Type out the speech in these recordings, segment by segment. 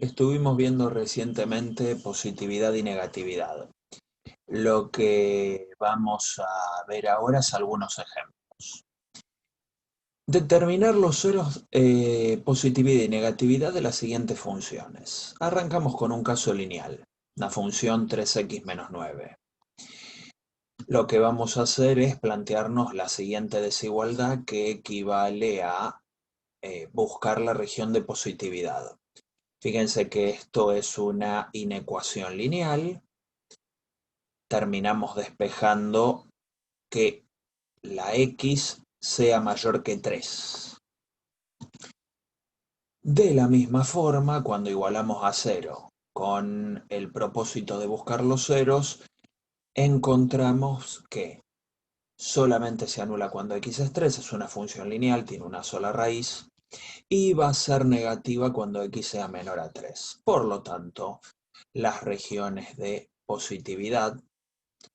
Estuvimos viendo recientemente positividad y negatividad. Lo que vamos a ver ahora es algunos ejemplos. Determinar los ceros, positividad y negatividad de las siguientes funciones. Arrancamos con un caso lineal, la función 3x menos 9. Lo que vamos a hacer es plantearnos la siguiente desigualdad que equivale a buscar la región de positividad. Fíjense que esto es una inecuación lineal. Terminamos despejando que la x sea mayor que 3. De la misma forma, cuando igualamos a 0 con el propósito de buscar los ceros, encontramos que solamente se anula cuando x es 3, es una función lineal, tiene una sola raíz, y va a ser negativa cuando x sea menor a 3. Por lo tanto, las regiones de positividad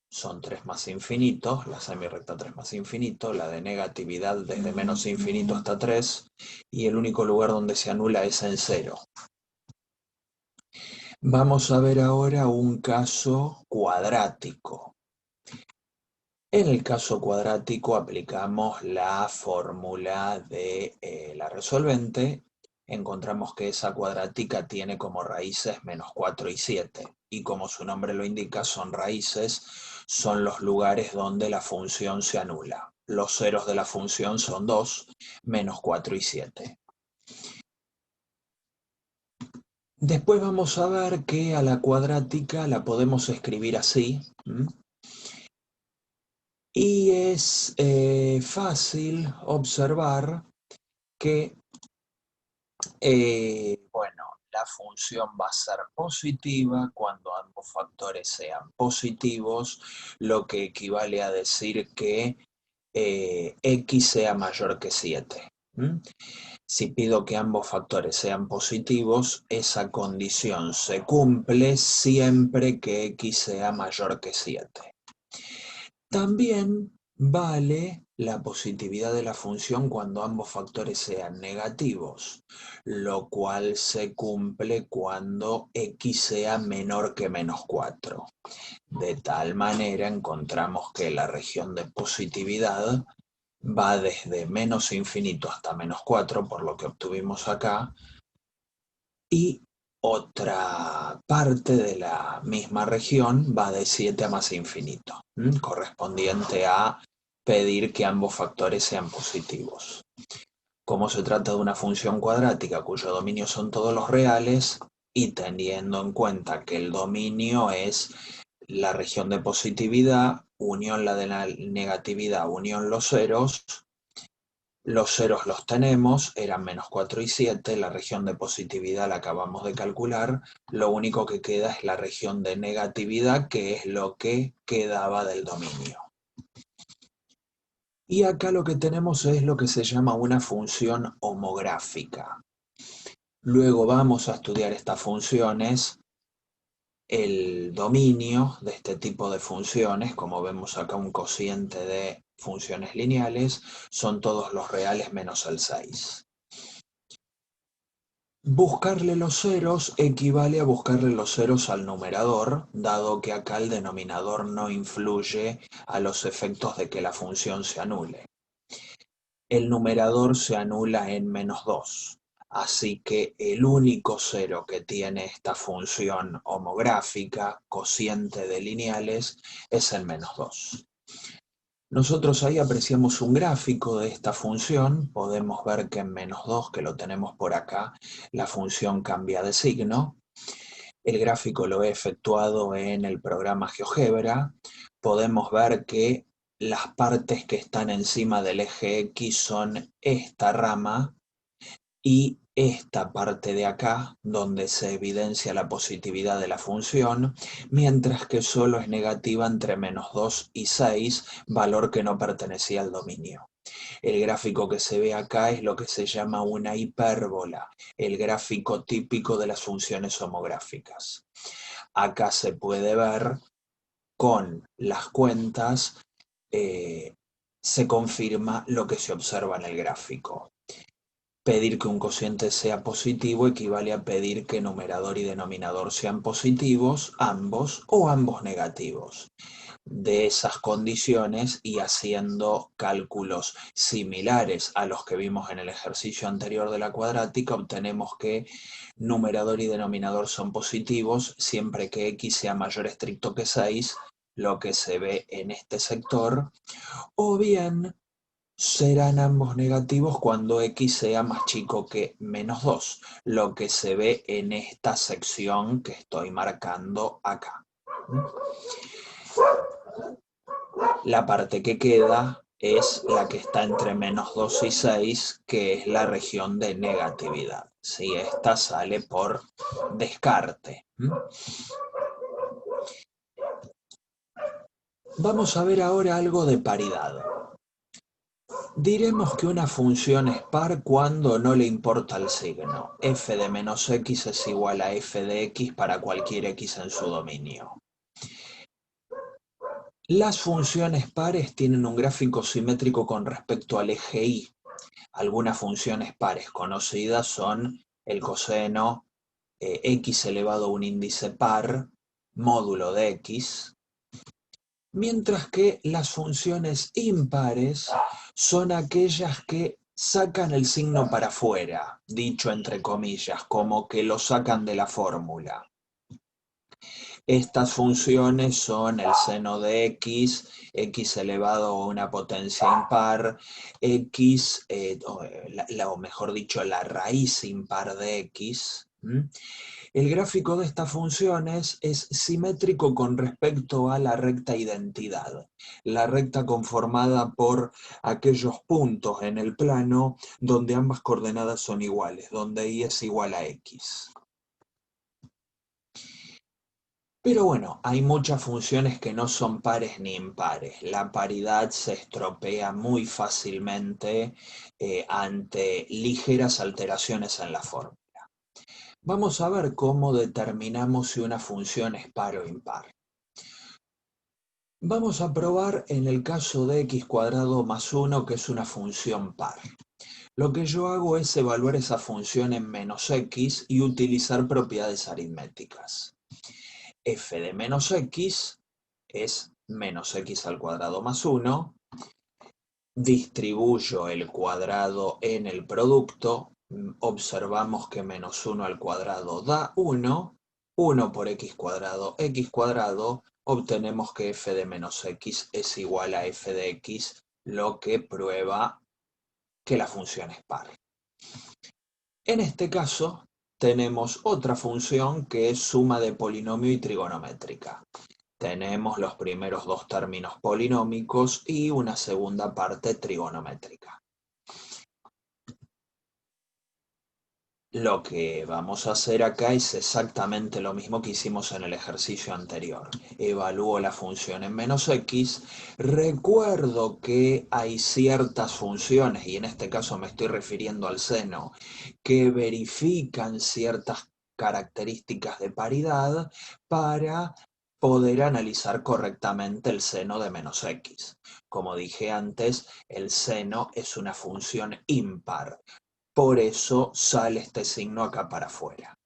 son 3 más infinito, la semirrecta 3 más infinito, la de negatividad desde menos infinito hasta 3, y el único lugar donde se anula es en 0. Vamos a ver ahora un caso cuadrático. En el caso cuadrático aplicamos la fórmula de la resolvente. Encontramos que esa cuadrática tiene como raíces menos 4 y 7. Y como su nombre lo indica, son raíces, son los lugares donde la función se anula. Los ceros de la función son 2, menos 4 y 7. Después vamos a ver que a la cuadrática la podemos escribir así. Y es fácil observar que, bueno, la función va a ser positiva cuando ambos factores sean positivos, lo que equivale a decir que x sea mayor que 7. Si pido que ambos factores sean positivos, esa condición se cumple siempre que x sea mayor que 7. También vale la positividad de la función cuando ambos factores sean negativos, lo cual se cumple cuando x sea menor que menos 4. De tal manera encontramos que la región de positividad va desde menos infinito hasta menos 4, por lo que obtuvimos acá, y otra parte de la misma región va de 7 a más infinito, correspondiente a pedir que ambos factores sean positivos. Como se trata de una función cuadrática cuyo dominio son todos los reales, y teniendo en cuenta que el dominio es la región de positividad, unión la de la negatividad, unión los ceros los tenemos, eran menos 4 y 7, la región de positividad la acabamos de calcular, lo único que queda es la región de negatividad, que es lo que quedaba del dominio. Y acá lo que tenemos es lo que se llama una función homográfica. Luego vamos a estudiar estas funciones. El dominio de este tipo de funciones, como vemos acá un cociente de funciones lineales, son todos los reales menos el 6. Buscarle los ceros equivale a buscarle los ceros al numerador, dado que acá el denominador no influye a los efectos de que la función se anule. El numerador se anula en menos 2, así que el único cero que tiene esta función homográfica, cociente de lineales, es el menos 2. Nosotros ahí apreciamos un gráfico de esta función, podemos ver que en menos 2, que lo tenemos por acá, la función cambia de signo. El gráfico lo he efectuado en el programa GeoGebra. Podemos ver que las partes que están encima del eje X son esta rama y esta parte de acá, donde se evidencia la positividad de la función, mientras que solo es negativa entre menos 2 y 6, valor que no pertenecía al dominio. El gráfico que se ve acá es lo que se llama una hipérbola, el gráfico típico de las funciones homográficas. Acá se puede ver con las cuentas, se confirma lo que se observa en el gráfico. Pedir que un cociente sea positivo equivale a pedir que numerador y denominador sean positivos, ambos o ambos negativos. De esas condiciones y haciendo cálculos similares a los que vimos en el ejercicio anterior de la cuadrática, obtenemos que numerador y denominador son positivos siempre que x sea mayor estricto que 6, lo que se ve en este sector, o bien serán ambos negativos cuando x sea más chico que -2, lo que se ve en esta sección que estoy marcando acá. La parte que queda es la que está entre -2 y 6, que es la región de negatividad. Si esta sale por descarte. Vamos a ver ahora algo de paridad. Diremos que una función es par cuando no le importa el signo. F de menos x es igual a f de x para cualquier x en su dominio. Las funciones pares tienen un gráfico simétrico con respecto al eje y. Algunas funciones pares conocidas son el coseno, x elevado a un índice par, módulo de x, mientras que las funciones impares son aquellas que sacan el signo para afuera, dicho entre comillas, como que lo sacan de la fórmula. Estas funciones son el seno de x elevado a una potencia impar, o mejor dicho, la raíz impar de x. El gráfico de estas funciones es simétrico con respecto a la recta identidad, la recta conformada por aquellos puntos en el plano donde ambas coordenadas son iguales, donde y es igual a x. Pero bueno, hay muchas funciones que no son pares ni impares. La paridad se estropea muy fácilmente ante ligeras alteraciones en la fórmula. Vamos a ver cómo determinamos si una función es par o impar. Vamos a probar en el caso de x cuadrado más 1, que es una función par. Lo que yo hago es evaluar esa función en menos x y utilizar propiedades aritméticas. F de menos x es menos x al cuadrado más 1. Distribuyo el cuadrado en el producto. Observamos que menos 1 al cuadrado da 1. 1 por x cuadrado, obtenemos que f de menos x es igual a f de x, lo que prueba que la función es par. En este caso, tenemos otra función que es suma de polinomio y trigonométrica. Tenemos los primeros dos términos polinómicos y una segunda parte trigonométrica. Lo que vamos a hacer acá es exactamente lo mismo que hicimos en el ejercicio anterior. Evalúo la función en menos x. Recuerdo que hay ciertas funciones, y en este caso me estoy refiriendo al seno, que verifican ciertas características de paridad para poder analizar correctamente el seno de menos x. Como dije antes, el seno es una función impar. Por eso sale este signo acá para afuera.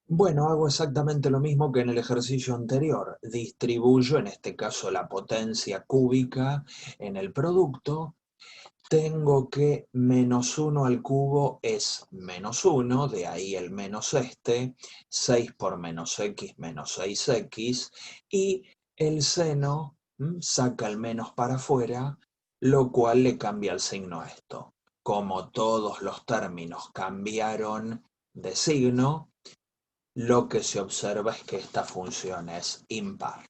Bueno, hago exactamente lo mismo que en el ejercicio anterior. Distribuyo, en este caso, la potencia cúbica en el producto. Tengo que menos 1 al cubo es menos 1, de ahí el menos 6 por menos x menos 6x, y el seno saca el menos para afuera, lo cual le cambia el signo a esto. Como todos los términos cambiaron de signo, lo que se observa es que esta función es impar.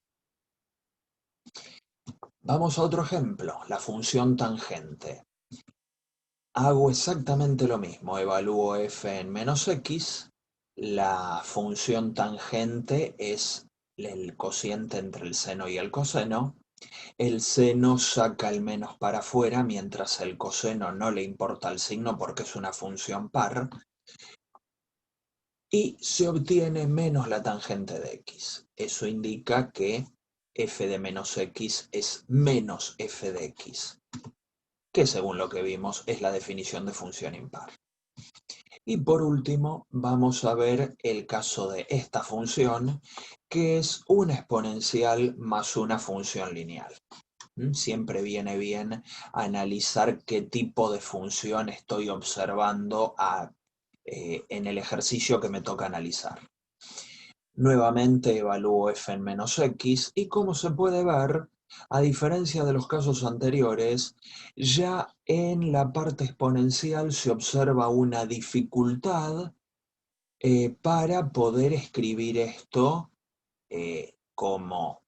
Vamos a otro ejemplo, la función tangente. Hago exactamente lo mismo, evalúo f en menos x, la función tangente es el cociente entre el seno y el coseno. El seno saca el menos para afuera, mientras el coseno no le importa el signo porque es una función par, y se obtiene menos la tangente de x. Eso indica que f de menos x es menos f de x. que según lo que vimos es la definición de función impar. Y por último, vamos a ver el caso de esta función, que es una exponencial más una función lineal. Siempre viene bien analizar qué tipo de función estoy observando en el ejercicio que me toca analizar. Nuevamente evalúo f en menos x y como se puede ver, a diferencia de los casos anteriores, ya en la parte exponencial se observa una dificultad para poder escribir esto como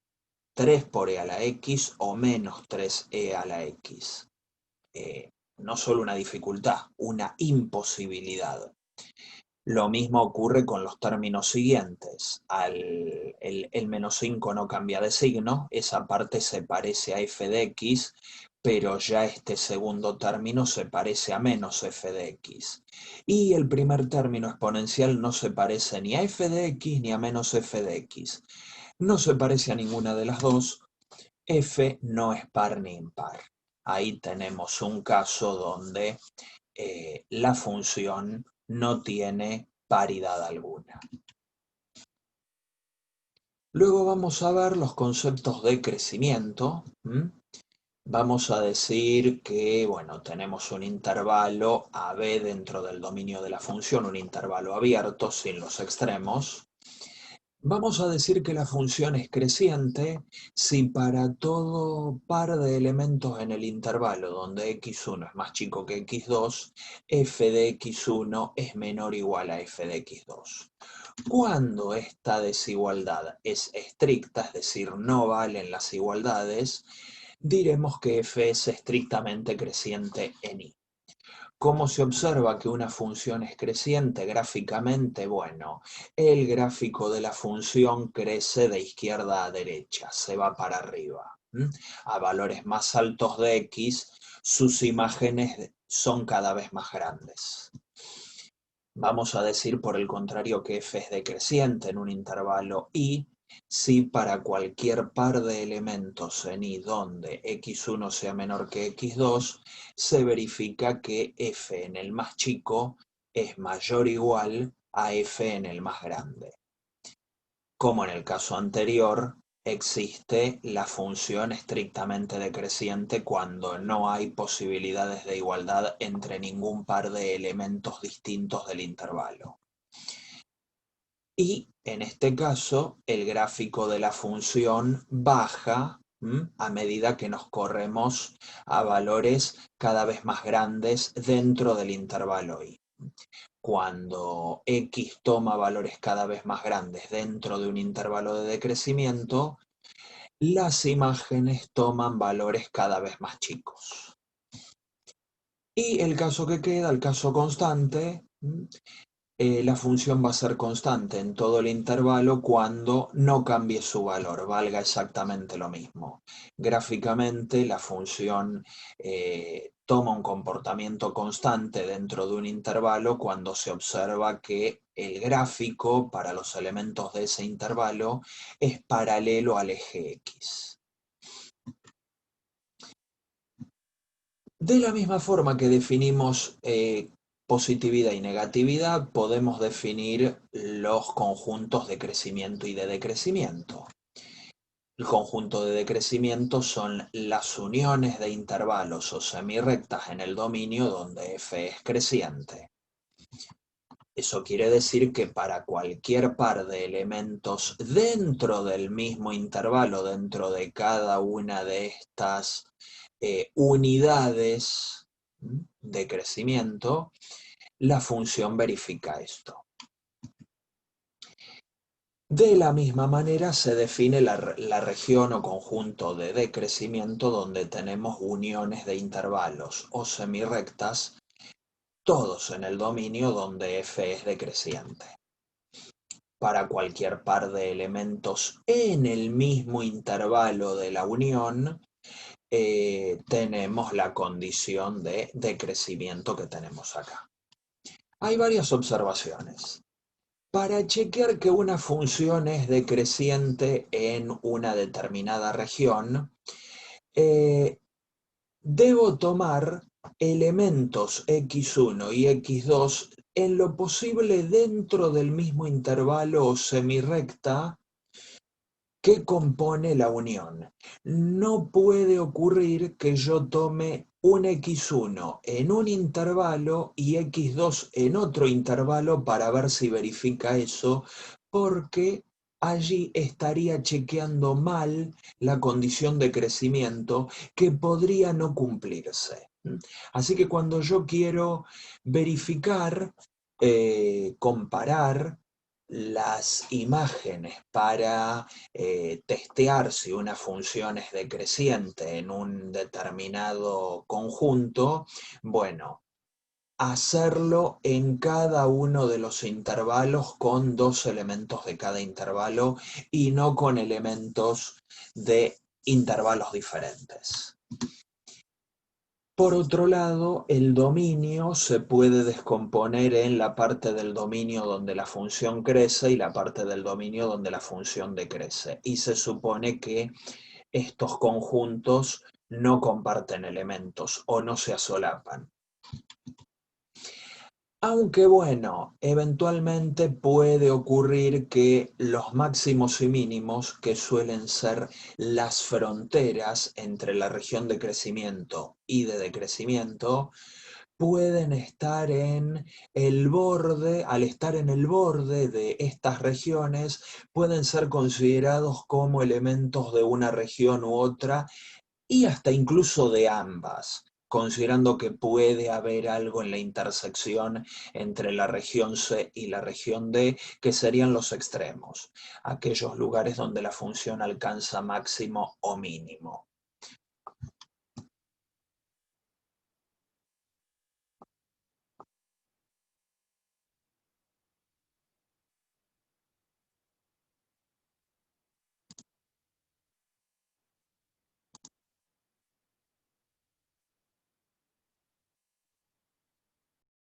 3 por e a la x o menos 3e a la x. No solo una dificultad, una imposibilidad. Lo mismo ocurre con los términos siguientes. El menos 5 no cambia de signo, esa parte se parece a f de x, pero ya este segundo término se parece a menos f de x. Y el primer término exponencial no se parece ni a f de x ni a menos f de x. No se parece a ninguna de las dos. F no es par ni impar. Ahí tenemos un caso donde la función no tiene paridad alguna. Luego vamos a ver los conceptos de crecimiento. Vamos a decir que, bueno, tenemos un intervalo AB dentro del dominio de la función, un intervalo abierto sin los extremos. Vamos a decir que la función es creciente si para todo par de elementos en el intervalo donde x1 es más chico que x2, f de x1 es menor o igual a f de x2. Cuando esta desigualdad es estricta, es decir, no valen las igualdades, diremos que f es estrictamente creciente en y. ¿Cómo se observa que una función es creciente gráficamente? Bueno, el gráfico de la función crece de izquierda a derecha, se va para arriba. A valores más altos de x, sus imágenes son cada vez más grandes. Vamos a decir, por el contrario, que f es decreciente en un intervalo y si para cualquier par de elementos en y donde x1 sea menor que x2, se verifica que f en el más chico es mayor o igual a f en el más grande. Como en el caso anterior, existe la función estrictamente decreciente cuando no hay posibilidades de igualdad entre ningún par de elementos distintos del intervalo. Y en este caso, el gráfico de la función baja a medida que nos corremos a valores cada vez más grandes dentro del intervalo y. Cuando x toma valores cada vez más grandes dentro de un intervalo de decrecimiento, las imágenes toman valores cada vez más chicos. Y el caso que queda, el caso constante, la función va a ser constante en todo el intervalo cuando no cambie su valor, valga exactamente lo mismo. Gráficamente, la función toma un comportamiento constante dentro de un intervalo cuando se observa que el gráfico para los elementos de ese intervalo es paralelo al eje X. De la misma forma que definimos positividad y negatividad, podemos definir los conjuntos de crecimiento y de decrecimiento. El conjunto de decrecimiento son las uniones de intervalos o semirrectas en el dominio donde f es creciente. Eso quiere decir que para cualquier par de elementos dentro del mismo intervalo, dentro de cada una de estas unidades de crecimiento, la función verifica esto. De la misma manera se define la región o conjunto de decrecimiento donde tenemos uniones de intervalos o semirrectas, todos en el dominio donde f es decreciente. Para cualquier par de elementos en el mismo intervalo de la unión, tenemos la condición de decrecimiento que tenemos acá. Hay varias observaciones. Para chequear que una función es decreciente en una determinada región, debo tomar elementos x1 y x2 en lo posible dentro del mismo intervalo o semirrecta que compone la unión. No puede ocurrir que yo tome un x1 en un intervalo y x2 en otro intervalo para ver si verifica eso, porque allí estaría chequeando mal la condición de crecimiento que podría no cumplirse. Así que cuando yo quiero verificar, comparar las imágenes para testear si una función es decreciente en un determinado conjunto, bueno, hacerlo en cada uno de los intervalos con dos elementos de cada intervalo y no con elementos de intervalos diferentes. Por otro lado, el dominio se puede descomponer en la parte del dominio donde la función crece y la parte del dominio donde la función decrece. Y se supone que estos conjuntos no comparten elementos o no se asolapan. Aunque bueno, eventualmente puede ocurrir que los máximos y mínimos, que suelen ser las fronteras entre la región de crecimiento y de decrecimiento, pueden estar en el borde, al estar en el borde de estas regiones, pueden ser considerados como elementos de una región u otra y hasta incluso de ambas, considerando que puede haber algo en la intersección entre la región C y la región D, que serían los extremos, aquellos lugares donde la función alcanza máximo o mínimo.